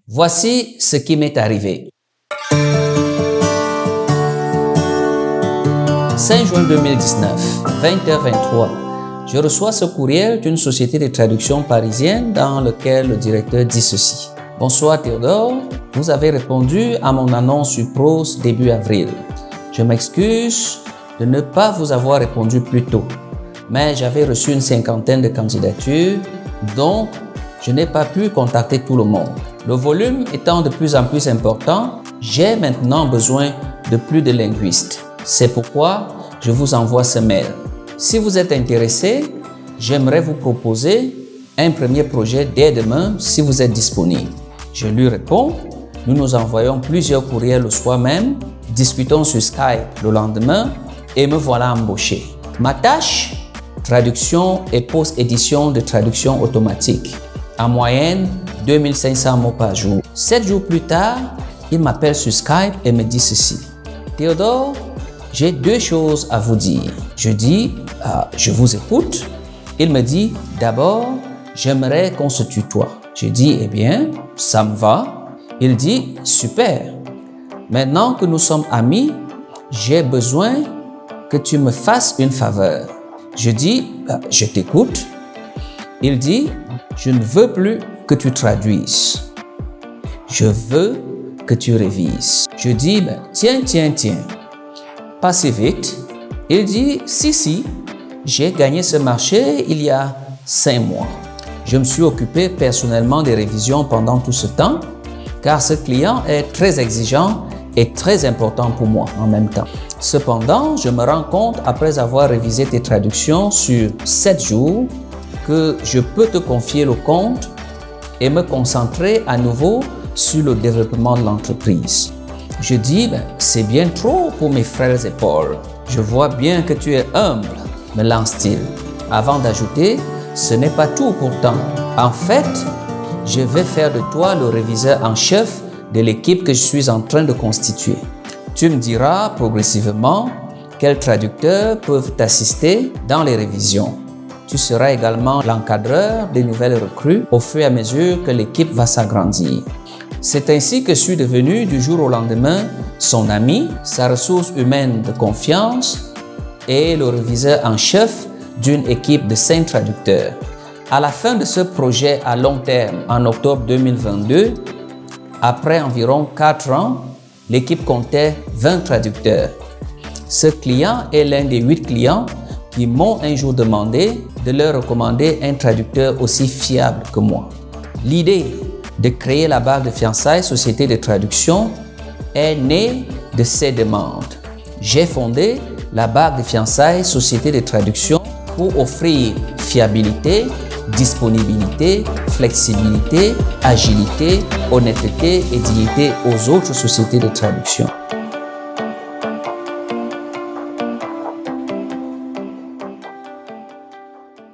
Voici ce qui m'est arrivé. 5 juin 2019, 20h23, je reçois ce courriel d'une société de traduction parisienne dans lequel le directeur dit ceci. Bonsoir Théodore, vous avez répondu à mon annonce sur Pros début avril. Je m'excuse de ne pas vous avoir répondu plus tôt, mais j'avais reçu une 50aine de candidatures, donc je n'ai pas pu contacter tout le monde. Le volume étant de plus en plus important, j'ai maintenant besoin de plus de linguistes. C'est pourquoi je vous envoie ce mail. Si vous êtes intéressé, j'aimerais vous proposer un premier projet dès demain si vous êtes disponible. Je lui réponds, nous nous envoyons plusieurs courriels le soir même, discutons sur Skype le lendemain et me voilà embauché. Ma tâche, traduction et post-édition de traduction automatique. En moyenne, 2500 mots par jour. 7 jours plus tard, il m'appelle sur Skype et me dit ceci. Théodore, j'ai 2 choses à vous dire. Je dis, je vous écoute. Il me dit, d'abord, j'aimerais qu'on se tutoie. Je dis, eh bien, ça me va. Il dit, super. Maintenant que nous sommes amis, j'ai besoin que tu me fasses une faveur. Je dis, je t'écoute. Il dit, je ne veux plus que tu traduises. Je veux que tu révises. Je dis, tiens. Pas si vite. Il dit, si, j'ai gagné ce marché il y a 5 mois. Je me suis occupé personnellement des révisions pendant tout ce temps, car ce client est très exigeant et très important pour moi en même temps. Cependant, je me rends compte, après avoir révisé tes traductions sur 7 jours, que je peux te confier le compte et me concentrer à nouveau sur le développement de l'entreprise. Je dis, c'est bien trop pour mes frères et épaules. Je vois bien que tu es humble, me lance-t-il. Avant d'ajouter, ce n'est pas tout pourtant. En fait, je vais faire de toi le réviseur en chef de l'équipe que je suis en train de constituer. Tu me diras progressivement quels traducteurs peuvent t'assister dans les révisions. Tu seras également l'encadreur des nouvelles recrues au fur et à mesure que l'équipe va s'agrandir. C'est ainsi que je suis devenu du jour au lendemain son ami, sa ressource humaine de confiance et le réviseur en chef d'une équipe de 5 traducteurs. À la fin de ce projet à long terme, en octobre 2022, après environ 4 ans, l'équipe comptait 20 traducteurs. Ce client est l'un des 8 clients qui m'ont un jour demandé de leur recommander un traducteur aussi fiable que moi. L'idée de créer la Bague de fiançailles, société de traduction, est née de ces demandes. J'ai fondé la Bague de fiançailles, société de traduction, pour offrir fiabilité, disponibilité, flexibilité, agilité, honnêteté et dignité aux autres sociétés de traduction.